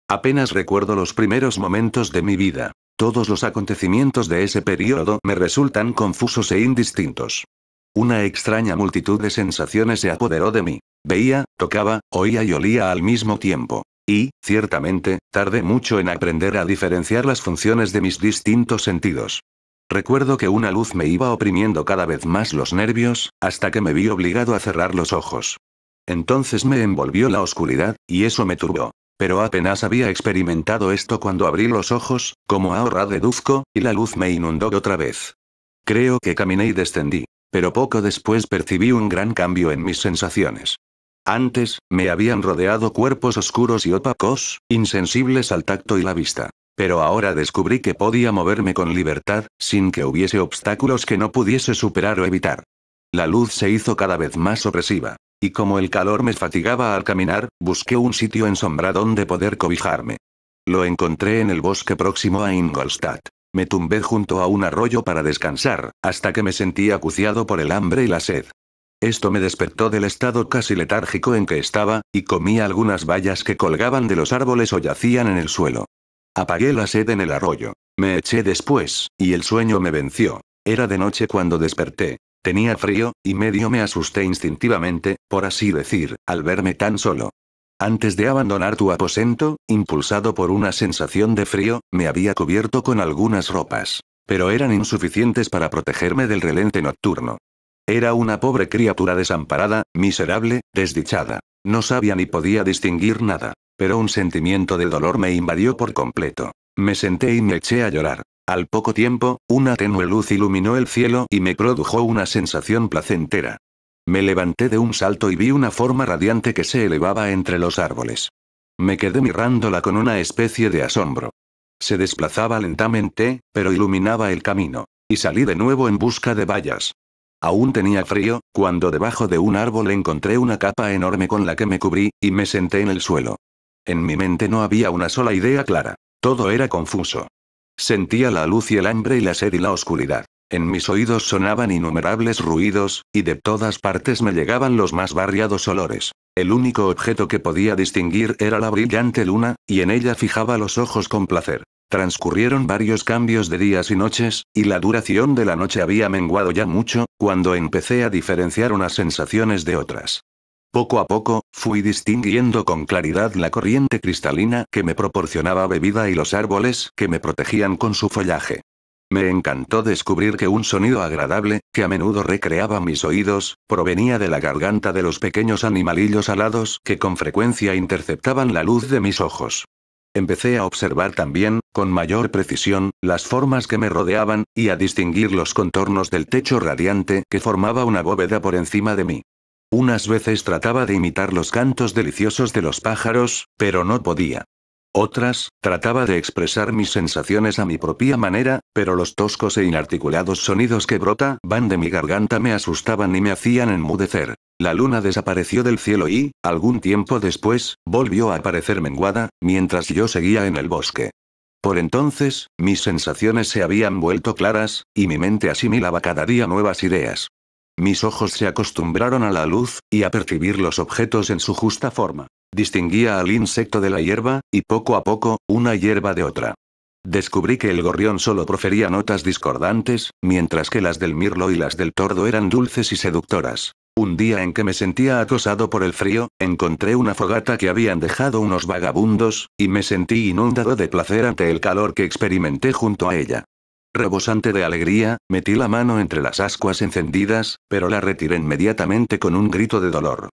Apenas recuerdo los primeros momentos de mi vida. Todos los acontecimientos de ese periodo me resultan confusos e indistintos. Una extraña multitud de sensaciones se apoderó de mí. Veía, tocaba, oía y olía al mismo tiempo. Y, ciertamente, tardé mucho en aprender a diferenciar las funciones de mis distintos sentidos. Recuerdo que una luz me iba oprimiendo cada vez más los nervios, hasta que me vi obligado a cerrar los ojos. Entonces me envolvió la oscuridad, y eso me turbó. Pero apenas había experimentado esto cuando abrí los ojos, como ahora deduzco, y la luz me inundó otra vez. Creo que caminé y descendí. Pero poco después percibí un gran cambio en mis sensaciones. Antes, me habían rodeado cuerpos oscuros y opacos, insensibles al tacto y la vista. Pero ahora descubrí que podía moverme con libertad, sin que hubiese obstáculos que no pudiese superar o evitar. La luz se hizo cada vez más opresiva. Y como el calor me fatigaba al caminar, busqué un sitio en sombra donde poder cobijarme. Lo encontré en el bosque próximo a Ingolstadt. Me tumbé junto a un arroyo para descansar, hasta que me sentí acuciado por el hambre y la sed. Esto me despertó del estado casi letárgico en que estaba, y comí algunas bayas que colgaban de los árboles o yacían en el suelo. Apagué la sed en el arroyo. Me eché después, y el sueño me venció. Era de noche cuando desperté. Tenía frío, y medio me asusté instintivamente, por así decir, al verme tan solo. Antes de abandonar tu aposento, impulsado por una sensación de frío, me había cubierto con algunas ropas. Pero eran insuficientes para protegerme del relente nocturno. Era una pobre criatura desamparada, miserable, desdichada. No sabía ni podía distinguir nada. Pero un sentimiento de dolor me invadió por completo. Me senté y me eché a llorar. Al poco tiempo, una tenue luz iluminó el cielo y me produjo una sensación placentera. Me levanté de un salto y vi una forma radiante que se elevaba entre los árboles. Me quedé mirándola con una especie de asombro. Se desplazaba lentamente, pero iluminaba el camino. Y salí de nuevo en busca de bayas. Aún tenía frío, cuando debajo de un árbol encontré una capa enorme con la que me cubrí, y me senté en el suelo. En mi mente no había una sola idea clara. Todo era confuso. Sentía la luz y el hambre y la sed y la oscuridad. En mis oídos sonaban innumerables ruidos, y de todas partes me llegaban los más variados olores. El único objeto que podía distinguir era la brillante luna, y en ella fijaba los ojos con placer. Transcurrieron varios cambios de días y noches, y la duración de la noche había menguado ya mucho, cuando empecé a diferenciar unas sensaciones de otras. Poco a poco, fui distinguiendo con claridad la corriente cristalina que me proporcionaba bebida y los árboles que me protegían con su follaje. Me encantó descubrir que un sonido agradable, que a menudo recreaba mis oídos, provenía de la garganta de los pequeños animalillos alados que con frecuencia interceptaban la luz de mis ojos. Empecé a observar también, con mayor precisión, las formas que me rodeaban, y a distinguir los contornos del techo radiante que formaba una bóveda por encima de mí. Unas veces trataba de imitar los cantos deliciosos de los pájaros, pero no podía. Otras, trataba de expresar mis sensaciones a mi propia manera, pero los toscos e inarticulados sonidos que brotaban de mi garganta me asustaban y me hacían enmudecer. La luna desapareció del cielo y, algún tiempo después, volvió a aparecer menguada, mientras yo seguía en el bosque. Por entonces, mis sensaciones se habían vuelto claras, y mi mente asimilaba cada día nuevas ideas. Mis ojos se acostumbraron a la luz, y a percibir los objetos en su justa forma. Distinguía al insecto de la hierba, y poco a poco, una hierba de otra. Descubrí que el gorrión solo profería notas discordantes, mientras que las del mirlo y las del tordo eran dulces y seductoras. Un día en que me sentía acosado por el frío, encontré una fogata que habían dejado unos vagabundos, y me sentí inundado de placer ante el calor que experimenté junto a ella. Rebosante de alegría, metí la mano entre las ascuas encendidas, pero la retiré inmediatamente con un grito de dolor.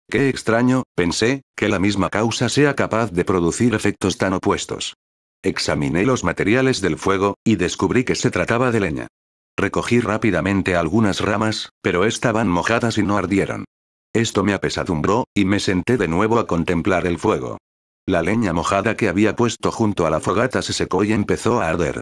Qué extraño, pensé, que la misma causa sea capaz de producir efectos tan opuestos. Examiné los materiales del fuego, y descubrí que se trataba de leña. Recogí rápidamente algunas ramas, pero estaban mojadas y no ardieron. Esto me apesadumbró, y me senté de nuevo a contemplar el fuego. La leña mojada que había puesto junto a la fogata se secó y empezó a arder.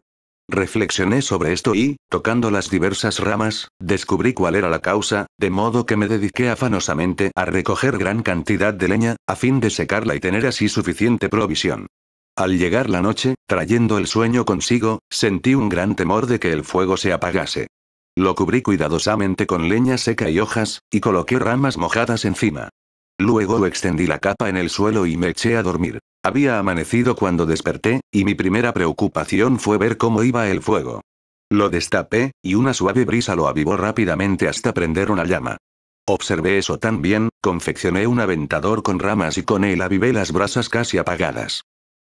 Reflexioné sobre esto y, tocando las diversas ramas, descubrí cuál era la causa, de modo que me dediqué afanosamente a recoger gran cantidad de leña, a fin de secarla y tener así suficiente provisión. Al llegar la noche, trayendo el sueño consigo, sentí un gran temor de que el fuego se apagase. Lo cubrí cuidadosamente con leña seca y hojas, y coloqué ramas mojadas encima. Luego extendí la capa en el suelo y me eché a dormir. Había amanecido cuando desperté, y mi primera preocupación fue ver cómo iba el fuego. Lo destapé, y una suave brisa lo avivó rápidamente hasta prender una llama. Observé eso también, confeccioné un aventador con ramas y con él avivé las brasas casi apagadas.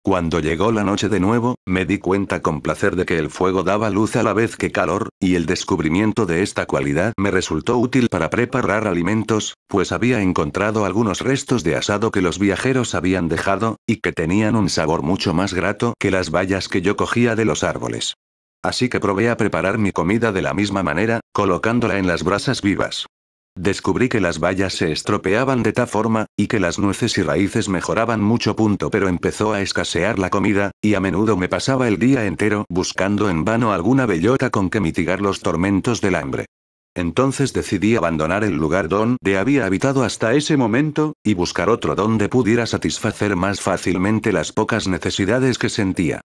Cuando llegó la noche de nuevo, me di cuenta con placer de que el fuego daba luz a la vez que calor, y el descubrimiento de esta cualidad me resultó útil para preparar alimentos, pues había encontrado algunos restos de asado que los viajeros habían dejado, y que tenían un sabor mucho más grato que las bayas que yo cogía de los árboles. Así que probé a preparar mi comida de la misma manera, colocándola en las brasas vivas. Descubrí que las bayas se estropeaban de tal forma, y que las nueces y raíces mejoraban mucho. Pero empezó a escasear la comida, y a menudo me pasaba el día entero buscando en vano alguna bellota con que mitigar los tormentos del hambre. Entonces decidí abandonar el lugar donde había habitado hasta ese momento, y buscar otro donde pudiera satisfacer más fácilmente las pocas necesidades que sentía.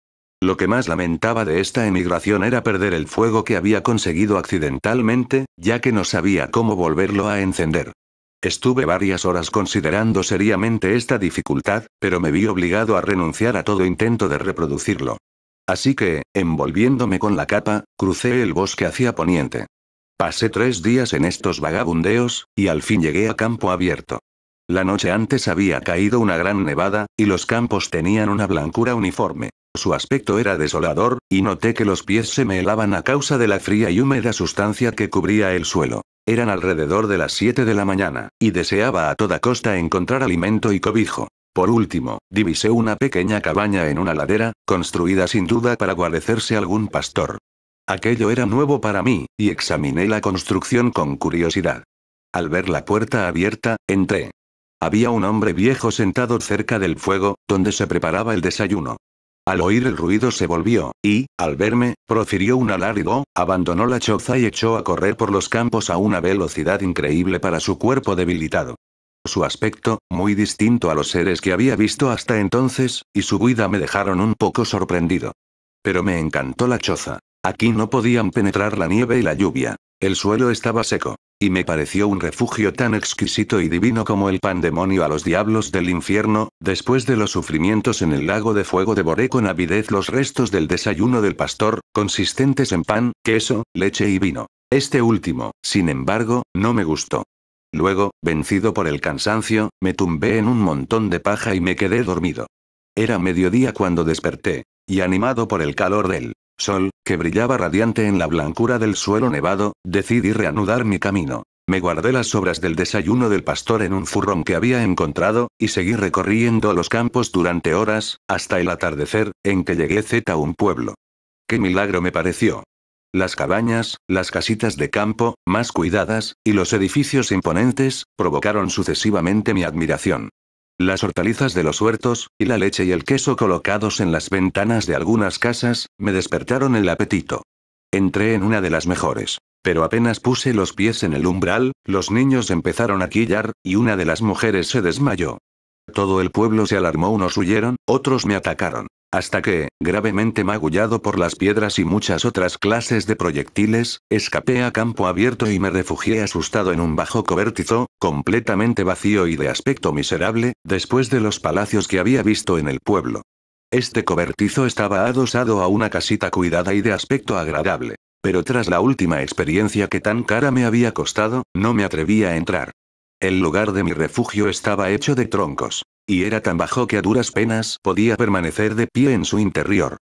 Lo que más lamentaba de esta emigración era perder el fuego que había conseguido accidentalmente, ya que no sabía cómo volverlo a encender. Estuve varias horas considerando seriamente esta dificultad, pero me vi obligado a renunciar a todo intento de reproducirlo. Así que, envolviéndome con la capa, crucé el bosque hacia poniente. Pasé 3 días en estos vagabundeos, y al fin llegué a campo abierto. La noche antes había caído una gran nevada, y los campos tenían una blancura uniforme. Su aspecto era desolador, y noté que los pies se me helaban a causa de la fría y húmeda sustancia que cubría el suelo. Eran alrededor de las 7 de la mañana, y deseaba a toda costa encontrar alimento y cobijo. Por último, divisé una pequeña cabaña en una ladera, construida sin duda para guarecerse algún pastor. Aquello era nuevo para mí, y examiné la construcción con curiosidad. Al ver la puerta abierta, entré. Había un hombre viejo sentado cerca del fuego, donde se preparaba el desayuno. Al oír el ruido se volvió, y, al verme, profirió un alarido, abandonó la choza y echó a correr por los campos a una velocidad increíble para su cuerpo debilitado. Su aspecto, muy distinto a los seres que había visto hasta entonces, y su huida me dejaron un poco sorprendido. Pero me encantó la choza. Aquí no podían penetrar la nieve y la lluvia. El suelo estaba seco. Y me pareció un refugio tan exquisito y divino como el pandemonio a los diablos del infierno. Después de los sufrimientos en el lago de fuego devoré con avidez los restos del desayuno del pastor, consistentes en pan, queso, leche y vino. Este último, sin embargo, no me gustó. Luego, vencido por el cansancio, me tumbé en un montón de paja y me quedé dormido. Era mediodía cuando desperté, y animado por el calor del sol, que brillaba radiante en la blancura del suelo nevado, decidí reanudar mi camino. Me guardé las sobras del desayuno del pastor en un zurrón que había encontrado, y seguí recorriendo los campos durante horas, hasta el atardecer, en que llegué a un pueblo. ¡Qué milagro me pareció! Las cabañas, las casitas de campo, más cuidadas, y los edificios imponentes, provocaron sucesivamente mi admiración. Las hortalizas de los huertos, y la leche y el queso colocados en las ventanas de algunas casas, me despertaron el apetito. Entré en una de las mejores. Pero apenas puse los pies en el umbral, los niños empezaron a chillar, y una de las mujeres se desmayó. Todo el pueblo se alarmó, unos huyeron, otros me atacaron. Hasta que, gravemente magullado por las piedras y muchas otras clases de proyectiles, escapé a campo abierto y me refugié asustado en un bajo cobertizo, completamente vacío y de aspecto miserable, después de los palacios que había visto en el pueblo. Este cobertizo estaba adosado a una casita cuidada y de aspecto agradable. Pero tras la última experiencia que tan cara me había costado, no me atreví a entrar. El lugar de mi refugio estaba hecho de troncos. Y era tan bajo que a duras penas podía permanecer de pie en su interior.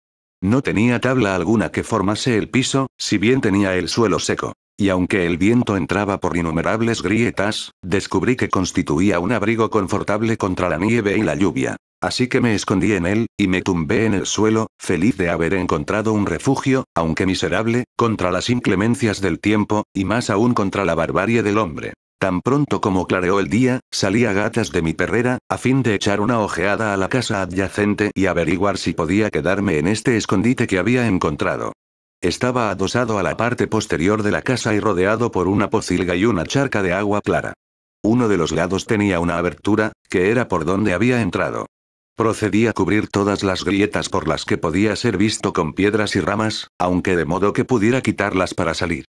No tenía tabla alguna que formase el piso, si bien tenía el suelo seco. Y aunque el viento entraba por innumerables grietas, descubrí que constituía un abrigo confortable contra la nieve y la lluvia. Así que me escondí en él, y me tumbé en el suelo, feliz de haber encontrado un refugio, aunque miserable, contra las inclemencias del tiempo, y más aún contra la barbarie del hombre. Tan pronto como clareó el día, salí a gatas de mi perrera, a fin de echar una ojeada a la casa adyacente y averiguar si podía quedarme en este escondite que había encontrado. Estaba adosado a la parte posterior de la casa y rodeado por una pocilga y una charca de agua clara. Uno de los lados tenía una abertura, que era por donde había entrado. Procedí a cubrir todas las grietas por las que podía ser visto con piedras y ramas, aunque de modo que pudiera quitarlas para salir.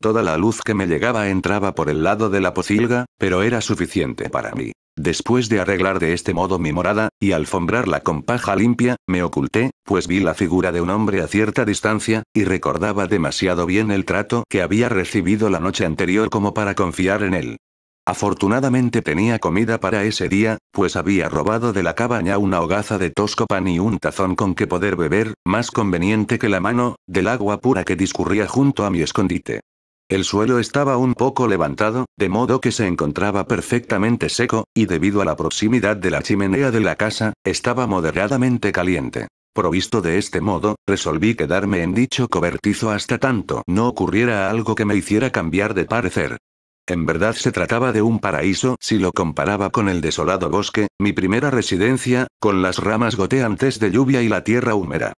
Toda la luz que me llegaba entraba por el lado de la pocilga, pero era suficiente para mí. Después de arreglar de este modo mi morada, y alfombrarla con paja limpia, me oculté, pues vi la figura de un hombre a cierta distancia, y recordaba demasiado bien el trato que había recibido la noche anterior como para confiar en él. Afortunadamente tenía comida para ese día, pues había robado de la cabaña una hogaza de tosco pan y un tazón con que poder beber, más conveniente que la mano, del agua pura que discurría junto a mi escondite. El suelo estaba un poco levantado, de modo que se encontraba perfectamente seco, y debido a la proximidad de la chimenea de la casa, estaba moderadamente caliente. Provisto de este modo, resolví quedarme en dicho cobertizo hasta tanto no ocurriera algo que me hiciera cambiar de parecer. En verdad se trataba de un paraíso si lo comparaba con el desolado bosque, mi primera residencia, con las ramas goteantes de lluvia y la tierra húmeda.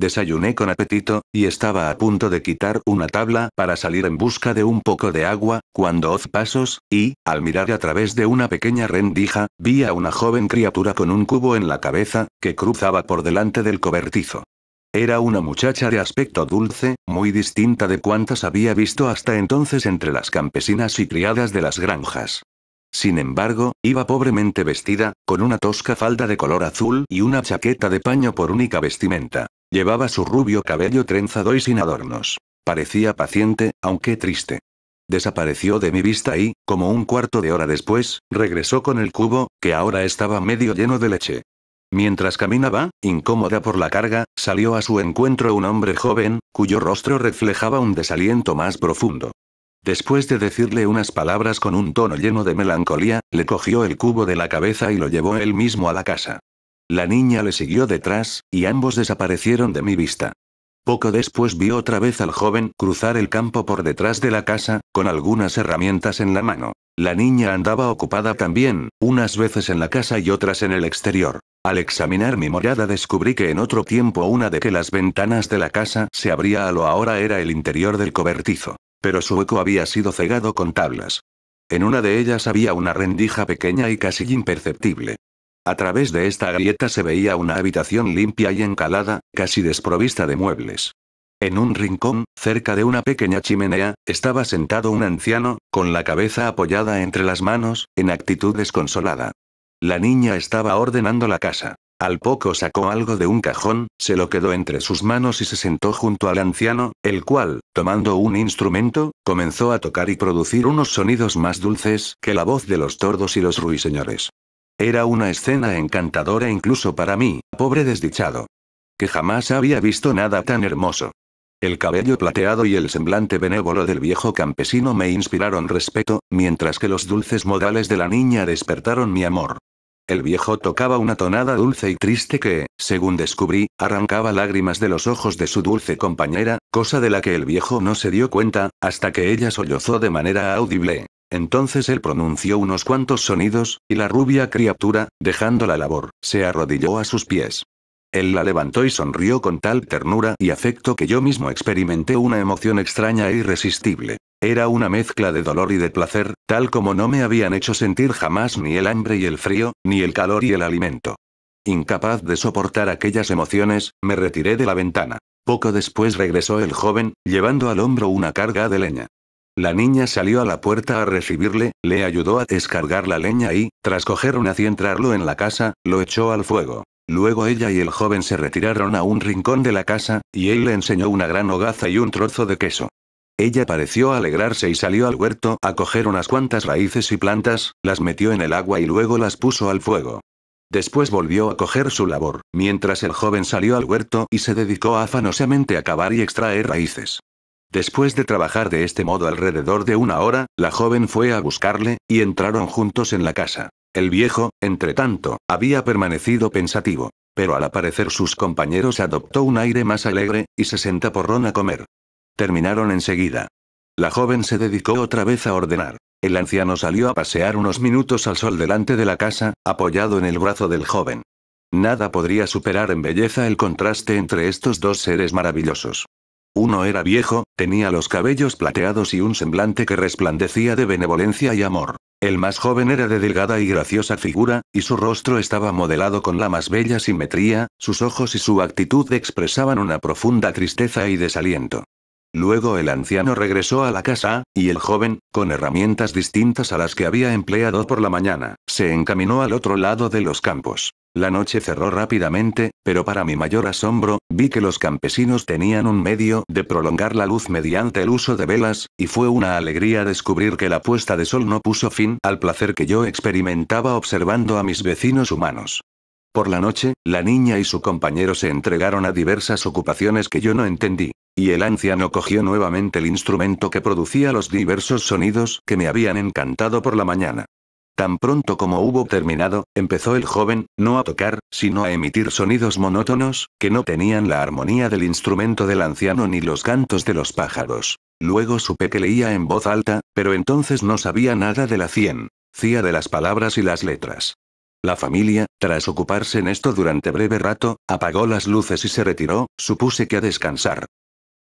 Desayuné con apetito, y estaba a punto de quitar una tabla para salir en busca de un poco de agua, cuando oí pasos, y, al mirar a través de una pequeña rendija, vi a una joven criatura con un cubo en la cabeza, que cruzaba por delante del cobertizo. Era una muchacha de aspecto dulce, muy distinta de cuantas había visto hasta entonces entre las campesinas y criadas de las granjas. Sin embargo, iba pobremente vestida, con una tosca falda de color azul y una chaqueta de paño por única vestimenta. Llevaba su rubio cabello trenzado y sin adornos. Parecía paciente, aunque triste. Desapareció de mi vista y, como un cuarto de hora después, regresó con el cubo, que ahora estaba medio lleno de leche. Mientras caminaba, incómoda por la carga, salió a su encuentro un hombre joven, cuyo rostro reflejaba un desaliento más profundo. Después de decirle unas palabras con un tono lleno de melancolía, le cogió el cubo de la cabeza y lo llevó él mismo a la casa. La niña le siguió detrás, y ambos desaparecieron de mi vista. Poco después vi otra vez al joven cruzar el campo por detrás de la casa, con algunas herramientas en la mano. La niña andaba ocupada también, unas veces en la casa y otras en el exterior. Al examinar mi morada descubrí que en otro tiempo una de que las ventanas de la casa se abría a lo ahora era el interior del cobertizo. Pero su hueco había sido cegado con tablas. En una de ellas había una rendija pequeña y casi imperceptible. A través de esta grieta se veía una habitación limpia y encalada, casi desprovista de muebles. En un rincón, cerca de una pequeña chimenea, estaba sentado un anciano, con la cabeza apoyada entre las manos, en actitud desconsolada. La niña estaba ordenando la casa. Al poco sacó algo de un cajón, se lo quedó entre sus manos y se sentó junto al anciano, el cual, tomando un instrumento, comenzó a tocar y producir unos sonidos más dulces que la voz de los tordos y los ruiseñores. Era una escena encantadora incluso para mí, pobre desdichado. Que jamás había visto nada tan hermoso. El cabello plateado y el semblante benévolo del viejo campesino me inspiraron respeto, mientras que los dulces modales de la niña despertaron mi amor. El viejo tocaba una tonada dulce y triste que, según descubrí, arrancaba lágrimas de los ojos de su dulce compañera, cosa de la que el viejo no se dio cuenta, hasta que ella sollozó de manera audible. Entonces él pronunció unos cuantos sonidos, y la rubia criatura, dejando la labor, se arrodilló a sus pies. Él la levantó y sonrió con tal ternura y afecto que yo mismo experimenté una emoción extraña e irresistible. Era una mezcla de dolor y de placer, tal como no me habían hecho sentir jamás ni el hambre y el frío, ni el calor y el alimento. Incapaz de soportar aquellas emociones, me retiré de la ventana. Poco después regresó el joven, llevando al hombro una carga de leña. La niña salió a la puerta a recibirle, le ayudó a descargar la leña y, tras coger una y entrarlo en la casa, lo echó al fuego. Luego ella y el joven se retiraron a un rincón de la casa, y él le enseñó una gran hogaza y un trozo de queso. Ella pareció alegrarse y salió al huerto a coger unas cuantas raíces y plantas, las metió en el agua y luego las puso al fuego. Después volvió a coger su labor, mientras el joven salió al huerto y se dedicó afanosamente a cavar y extraer raíces. Después de trabajar de este modo alrededor de una hora, la joven fue a buscarle, y entraron juntos en la casa. El viejo, entretanto, había permanecido pensativo. Pero al aparecer sus compañeros adoptó un aire más alegre, y se sentó porrón a comer. Terminaron enseguida. La joven se dedicó otra vez a ordenar. El anciano salió a pasear unos minutos al sol delante de la casa, apoyado en el brazo del joven. Nada podría superar en belleza el contraste entre estos dos seres maravillosos. Uno era viejo, tenía los cabellos plateados y un semblante que resplandecía de benevolencia y amor. El más joven era de delgada y graciosa figura, y su rostro estaba modelado con la más bella simetría, sus ojos y su actitud expresaban una profunda tristeza y desaliento. Luego el anciano regresó a la casa, y el joven, con herramientas distintas a las que había empleado por la mañana, se encaminó al otro lado de los campos. La noche cerró rápidamente, pero para mi mayor asombro, vi que los campesinos tenían un medio de prolongar la luz mediante el uso de velas, y fue una alegría descubrir que la puesta de sol no puso fin al placer que yo experimentaba observando a mis vecinos humanos. Por la noche, la niña y su compañero se entregaron a diversas ocupaciones que yo no entendí. Y el anciano cogió nuevamente el instrumento que producía los diversos sonidos que me habían encantado por la mañana. Tan pronto como hubo terminado, empezó el joven, no a tocar, sino a emitir sonidos monótonos, que no tenían la armonía del instrumento del anciano ni los cantos de los pájaros. Luego supe que leía en voz alta, pero entonces no sabía nada de la ciencia de las palabras y las letras. La familia, tras ocuparse en esto durante breve rato, apagó las luces y se retiró, supuse que a descansar.